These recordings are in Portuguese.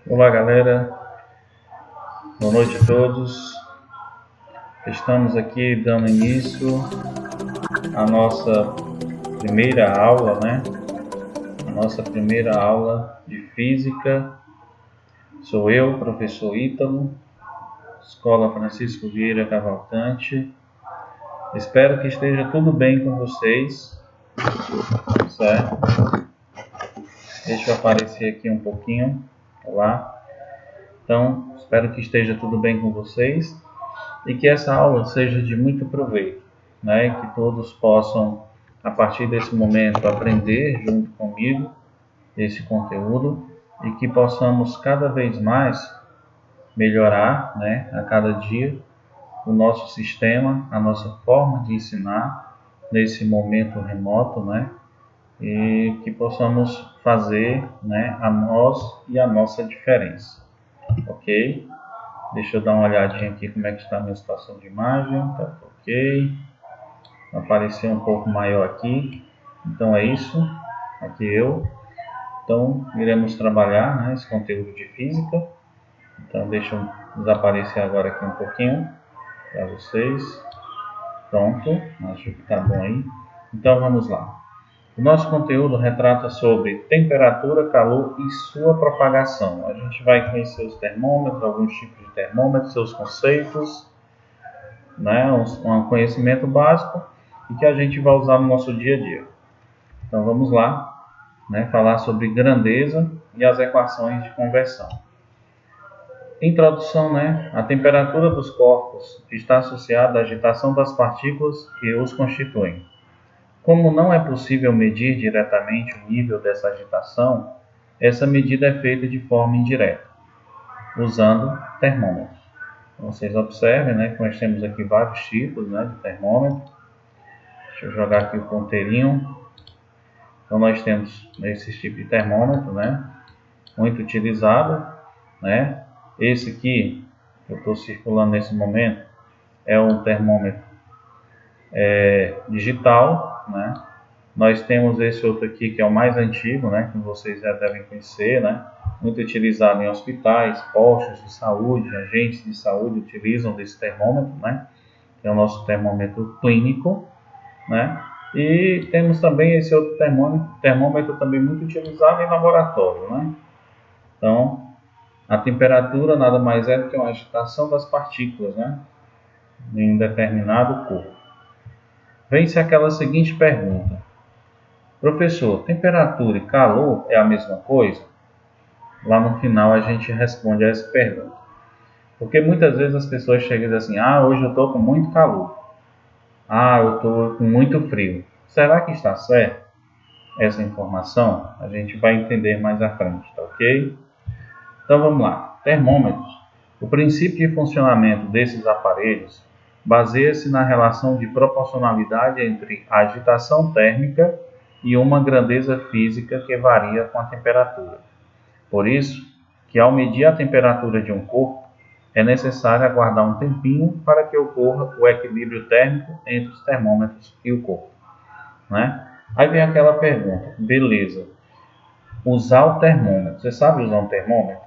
Olá, galera. Boa noite a todos. Estamos aqui dando início à nossa primeira aula, A nossa primeira aula de física. Sou eu, professor Ítalo, Escola Francisco Vieira Cavalcante. Espero que esteja tudo bem com vocês, certo? Deixa eu aparecer aqui um pouquinho. Olá. Então, espero que esteja tudo bem com vocês e que essa aula seja de muito proveito, que todos possam, a partir desse momento, aprender junto comigo esse conteúdo e que possamos cada vez mais melhorar, a cada dia, o nosso sistema, a nossa forma de ensinar nesse momento remoto, e que possamos fazer, a nós e a nossa diferença. Ok? Deixa eu dar uma olhadinha aqui como é que está a minha situação de imagem. Tá ok. Apareceu um pouco maior aqui. Então é isso. Aqui eu. Então iremos trabalhar esse conteúdo de física. Então deixa eu desaparecer agora aqui um pouquinho para vocês. Pronto. Acho que está bom aí. Então vamos lá. O nosso conteúdo retrata sobre temperatura, calor e sua propagação. A gente vai conhecer os termômetros, alguns tipos de termômetros, seus conceitos, um conhecimento básico e que a gente vai usar no nosso dia a dia. Então vamos lá, falar sobre grandeza e as equações de conversão. Introdução, a temperatura dos corpos está associada à agitação das partículas que os constituem. Como não é possível medir diretamente o nível dessa agitação, essa medida é feita de forma indireta, usando termômetros. Então, vocês observem, que nós temos aqui vários tipos de termômetro. Deixa eu jogar aqui o ponteirinho. Então, nós temos esse tipo de termômetro, muito utilizado. Esse aqui, que eu estou circulando nesse momento, é um termômetro digital. Nós temos esse outro aqui que é o mais antigo, que vocês já devem conhecer, muito utilizado em hospitais, postos de saúde, agentes de saúde utilizam desse termômetro, que é o nosso termômetro clínico, e temos também esse outro termômetro também muito utilizado em laboratório, Então, a temperatura nada mais é do que uma agitação das partículas, em um determinado corpo. Vem-se aquela seguinte pergunta: professor, temperatura e calor é a mesma coisa? Lá no final a gente responde a essa pergunta. Porque muitas vezes as pessoas chegam e dizem assim: hoje eu estou com muito calor. Eu estou com muito frio. Será que está certo essa informação? A gente vai entender mais à frente, tá ok? Então vamos lá. Termômetros. O princípio de funcionamento desses aparelhos baseia-se na relação de proporcionalidade entre a agitação térmica e uma grandeza física que varia com a temperatura. Por isso, que ao medir a temperatura de um corpo, é necessário aguardar um tempinho para que ocorra o equilíbrio térmico entre os termômetros e o corpo. Aí vem aquela pergunta: beleza, usar o termômetro. Você sabe usar um termômetro?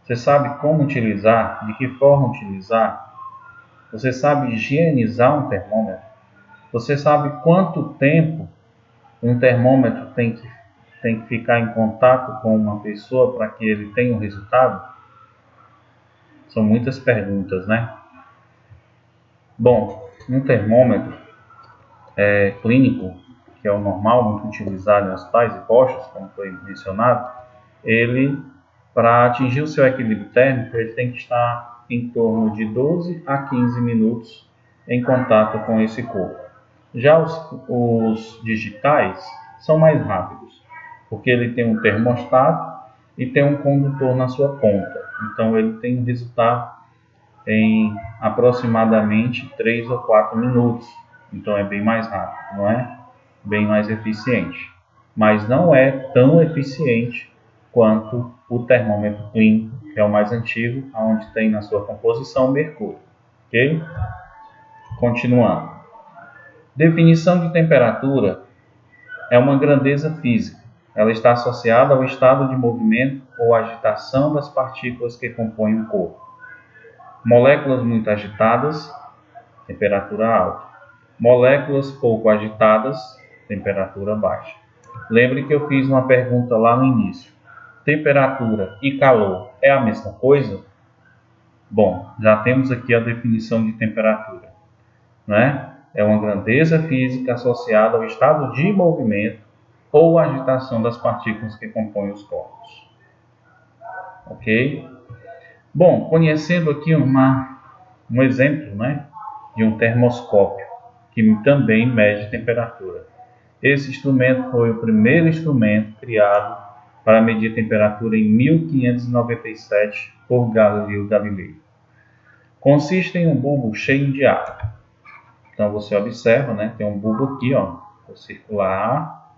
Você sabe como utilizar? De que forma utilizar? Você sabe higienizar um termômetro? Você sabe quanto tempo um termômetro tem que ficar em contato com uma pessoa para que ele tenha um resultado? São muitas perguntas, Bom, um termômetro clínico, que é o normal, muito utilizado em hospitais e postos, como foi mencionado, ele, para atingir o seu equilíbrio térmico, ele tem que estar em torno de 12 a 15 minutos em contato com esse corpo. Já os digitais são mais rápidos, porque ele tem um termostato e tem um condutor na sua ponta. Então ele tem um resultado em aproximadamente 3 ou 4 minutos. Então é bem mais rápido, não é? Bem mais eficiente. Mas não é tão eficiente quanto o termômetro clínico, que é o mais antigo, onde tem na sua composição mercúrio. Ok? Continuando. Definição de temperatura é uma grandeza física. Ela está associada ao estado de movimento ou agitação das partículas que compõem o corpo. Moléculas muito agitadas, temperatura alta. Moléculas pouco agitadas, temperatura baixa. Lembre que eu fiz uma pergunta lá no início. Temperatura e calor é a mesma coisa? Bom, já temos aqui a definição de temperatura, né? É uma grandeza física associada ao estado de movimento ou agitação das partículas que compõem os corpos. Ok? Bom, conhecendo aqui um exemplo, né, de um termoscópio, que também mede temperatura. Esse instrumento foi o primeiro instrumento criado para medir temperatura em 1597 por Galileu Galilei. Consiste em um bulbo cheio de ar. Então você observa, né, tem um bulbo aqui, ó, circular,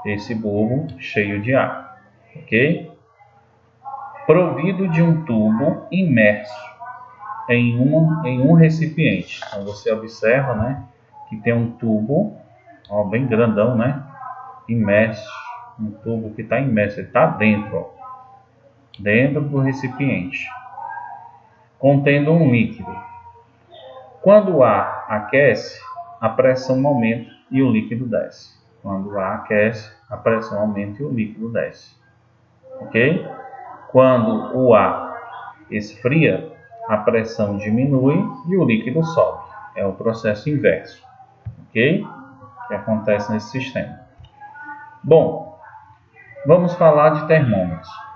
esse bulbo cheio de ar, ok? Provido de um tubo imerso em um recipiente. Então você observa, né, que tem um tubo, ó, bem grandão, né, imerso, um tubo que está imerso, ele está dentro, ó, dentro do recipiente, contendo um líquido. Quando o ar aquece, a pressão aumenta e o líquido desce. Quando o ar aquece, a pressão aumenta e o líquido desce. Ok? Quando o ar esfria, a pressão diminui e o líquido sobe. É o processo inverso. Ok? Que acontece nesse sistema. Bom, vamos falar de termômetros.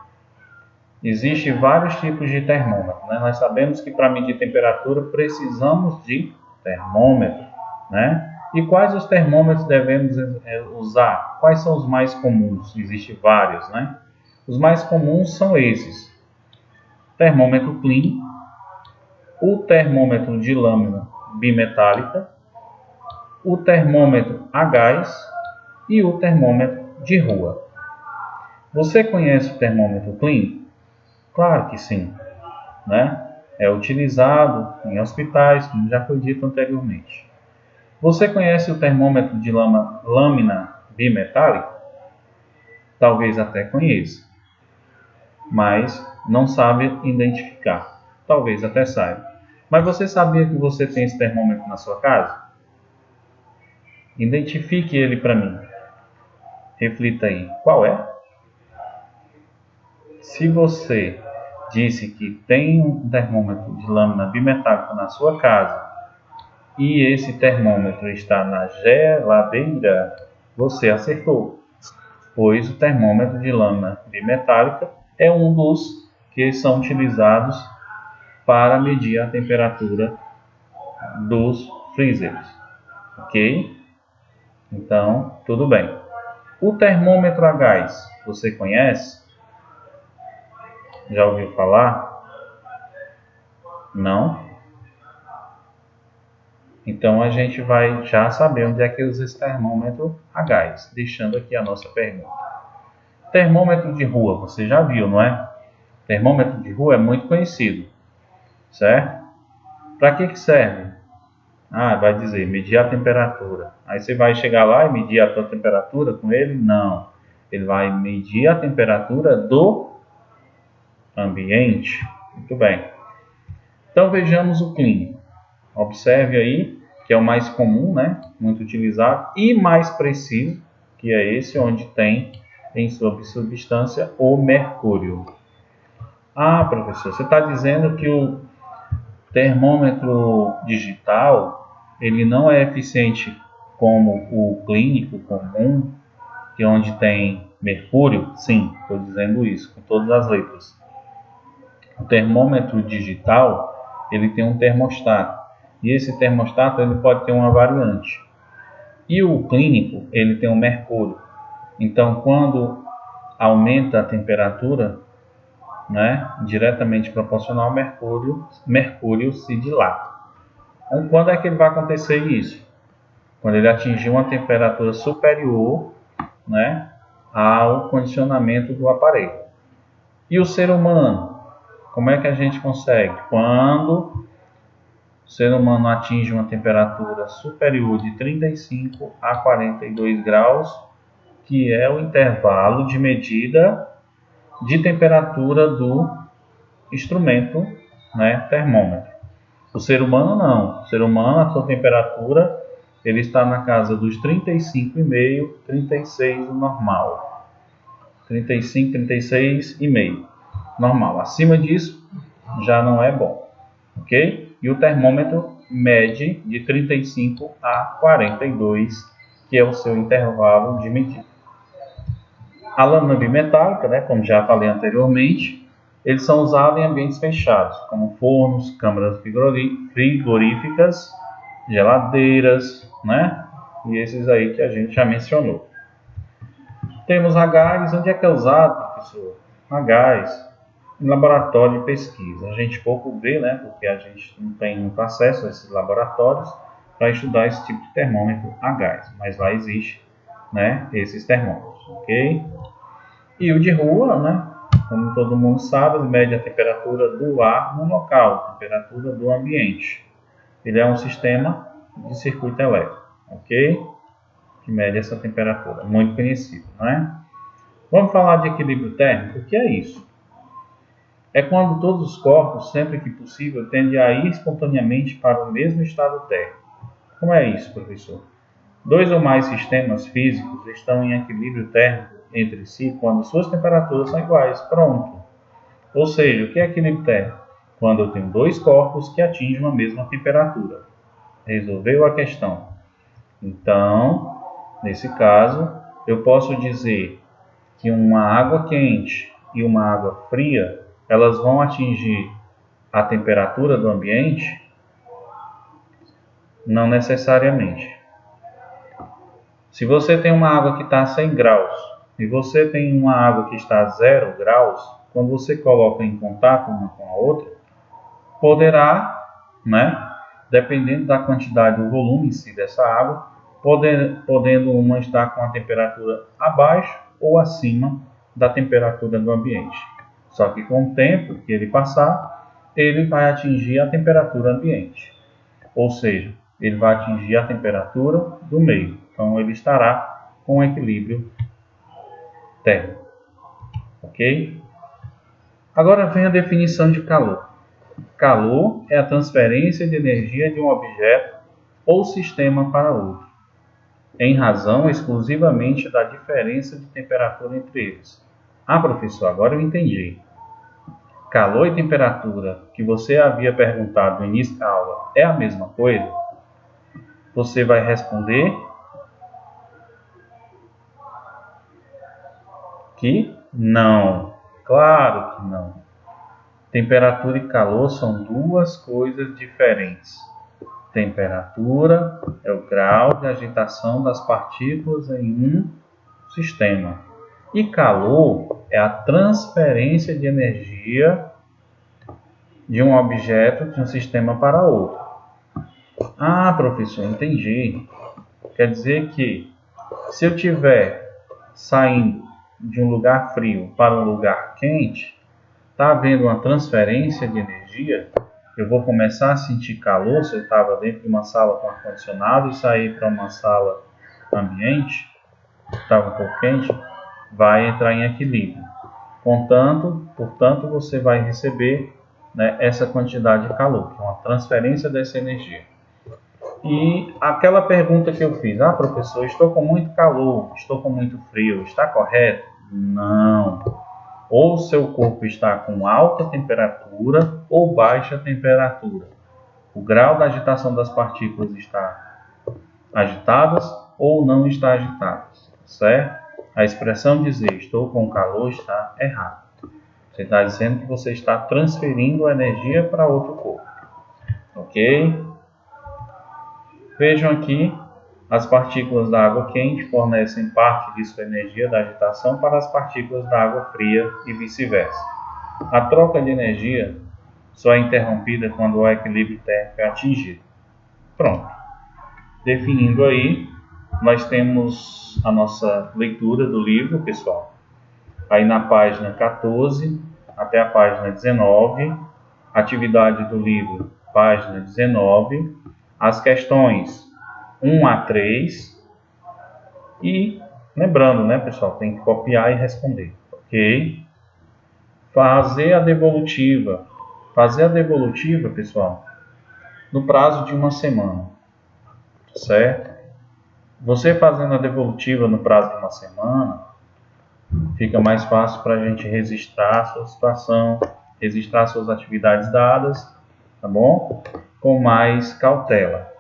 Existem vários tipos de termômetro, né? Nós sabemos que para medir temperatura precisamos de termômetro, né? E quais os termômetros devemos usar? Quais são os mais comuns? Existem vários, né? Os mais comuns são esses: termômetro Klein, o termômetro de lâmina bimetálica, o termômetro a gás e o termômetro de rua. Você conhece o termômetro Klein? Claro que sim, né? É utilizado em hospitais, como já foi dito anteriormente. Você conhece o termômetro de lâmina bimetálica? Talvez até conheça, mas não sabe identificar. Talvez até saiba. Mas você sabia que você tem esse termômetro na sua casa? Identifique ele para mim. Reflita aí. Qual é? Se você disse que tem um termômetro de lâmina bimetálica na sua casa e esse termômetro está na geladeira, você acertou, pois o termômetro de lâmina bimetálica é um dos que são utilizados para medir a temperatura dos freezers, ok? Então, tudo bem. O termômetro a gás, você conhece? Já ouviu falar? Não? Então a gente vai já saber onde é que usa esse termômetro a gás, deixando aqui a nossa pergunta. Termômetro de rua, você já viu, não é? Termômetro de rua é muito conhecido, certo? Para que serve? Ah, vai dizer, medir a temperatura. Aí você vai chegar lá e medir a tua temperatura com ele? Não. Ele vai medir a temperatura do ambiente. Muito bem. Então vejamos o Klein. Observe aí que é o mais comum, né? Muito utilizado e mais preciso, que é esse onde tem em sua substância o mercúrio. Ah, professor, você está dizendo que o termômetro digital ele não é eficiente como o clínico comum, que é onde tem mercúrio? Sim, estou dizendo isso com todas as letras. O termômetro digital ele tem um termostato e esse termostato ele pode ter uma variante. E o clínico ele tem um mercúrio. Então, quando aumenta a temperatura, né, diretamente proporcional ao mercúrio se dilata. Então, quando é que ele vai acontecer isso? Quando ele atingir uma temperatura superior, né, ao condicionamento do aparelho. E o ser humano? Como é que a gente consegue? Quando o ser humano atinge uma temperatura superior de 35 a 42 graus, que é o intervalo de medida de temperatura do instrumento, né, termômetro. O ser humano não. O ser humano, a sua temperatura, ele está na casa dos 35,5, 36 o normal. 35, 36,5 normal. Acima disso já não é bom, ok? E o termômetro mede de 35 a 42, que é o seu intervalo de medida. A lâmina bimetálica, né, como já falei anteriormente, eles são usados em ambientes fechados, como fornos, câmaras frigoríficas, geladeiras, né? E esses aí que a gente já mencionou. Temos a gás. Onde é que é usado, professor? A gás em laboratório de pesquisa. A gente pouco vê, né? Porque a gente não tem muito acesso a esses laboratórios para estudar esse tipo de termômetro a gás. Mas lá existe, né, esses termômetros, ok? E o de rua, né? Como todo mundo sabe, ele mede a temperatura do ar no local, a temperatura do ambiente. Ele é um sistema de circuito elétrico, ok? Que mede essa temperatura, muito conhecido, não é? Vamos falar de equilíbrio térmico. O que é isso? É quando todos os corpos, sempre que possível, tendem a ir espontaneamente para o mesmo estado térmico. Como é isso, professor? Dois ou mais sistemas físicos estão em equilíbrio térmico entre si quando suas temperaturas são iguais. Pronto. Ou seja, o que é equilíbrio térmico? Quando eu tenho dois corpos que atingem a mesma temperatura. Resolveu a questão. Então, nesse caso, eu posso dizer que uma água quente e uma água fria, elas vão atingir a temperatura do ambiente? Não necessariamente. Se você tem uma água que está a 100 graus e você tem uma água que está a 0 graus, quando você coloca em contato uma com a outra, poderá, né, dependendo da quantidade, do volume em si dessa água, podendo uma estar com a temperatura abaixo ou acima da temperatura do ambiente. Só que com o tempo que ele passar, ele vai atingir a temperatura ambiente. Ou seja, ele vai atingir a temperatura do meio. Então ele estará com equilíbrio térmico. Ok? Agora vem a definição de calor. Calor é a transferência de energia de um objeto ou sistema para outro, em razão exclusivamente da diferença de temperatura entre eles. Ah, professor, agora eu entendi. Calor e temperatura, que você havia perguntado no início da aula, é a mesma coisa? Você vai responder que não. Claro que não. Temperatura e calor são duas coisas diferentes. Temperatura é o grau de agitação das partículas em um sistema. E calor é a transferência de energia de um objeto de um sistema para outro. Ah, professor, entendi. Quer dizer que se eu estiver saindo de um lugar frio para um lugar quente, está havendo uma transferência de energia. Eu vou começar a sentir calor se eu estava dentro de uma sala com ar-condicionado e sair para uma sala ambiente, estava um pouco quente, vai entrar em equilíbrio. Portanto, você vai receber, né, essa quantidade de calor, que é uma transferência dessa energia. E aquela pergunta que eu fiz, ah, professor, estou com muito calor, estou com muito frio, está correto? Não. Ou seu corpo está com alta temperatura ou baixa temperatura. O grau da agitação das partículas está agitadas ou não está agitadas, certo? A expressão dizer estou com calor está errada. Você está dizendo que você está transferindo a energia para outro corpo, ok? Vejam aqui, as partículas da água quente fornecem parte de sua energia da agitação para as partículas da água fria e vice-versa. A troca de energia só é interrompida quando o equilíbrio térmico é atingido. Pronto. Definindo aí, nós temos a nossa leitura do livro, pessoal. Aí na página 14 até a página 19, atividade do livro, página 19, as questões 1 a 3 e lembrando, né, pessoal, tem que copiar e responder, ok? fazer a devolutiva. Fazer a devolutiva, pessoal, no prazo de uma semana, certo? Você fazendo a devolutiva no prazo de uma semana, fica mais fácil para a gente registrar a sua situação, registrar suas atividades dadas, tá bom? Com mais cautela,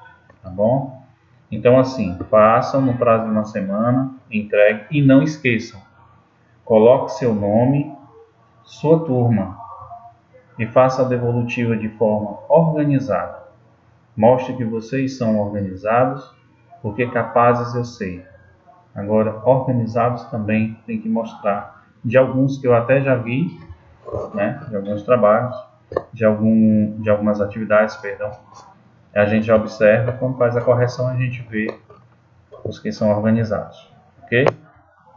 tá bom? Então, assim, façam no prazo de uma semana, entregue e não esqueçam, coloque seu nome, sua turma e faça a devolutiva de forma organizada. Mostre que vocês são organizados, porque capazes eu sei. Agora, organizados também tem que mostrar. De alguns que eu até já vi, né, de alguns trabalhos, de algumas atividades, perdão, a gente já observa, quando faz a correção a gente vê os que são organizados, ok?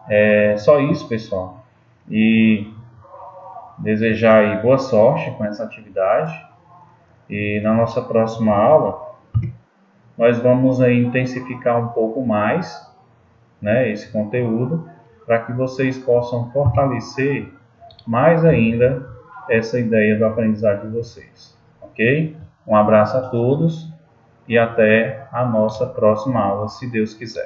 É só isso, pessoal, e desejar aí boa sorte com essa atividade, e na nossa próxima aula nós vamos aí intensificar um pouco mais, né, esse conteúdo, para que vocês possam fortalecer mais ainda essa ideia do aprendizado de vocês, ok? Um abraço a todos e até a nossa próxima aula, se Deus quiser.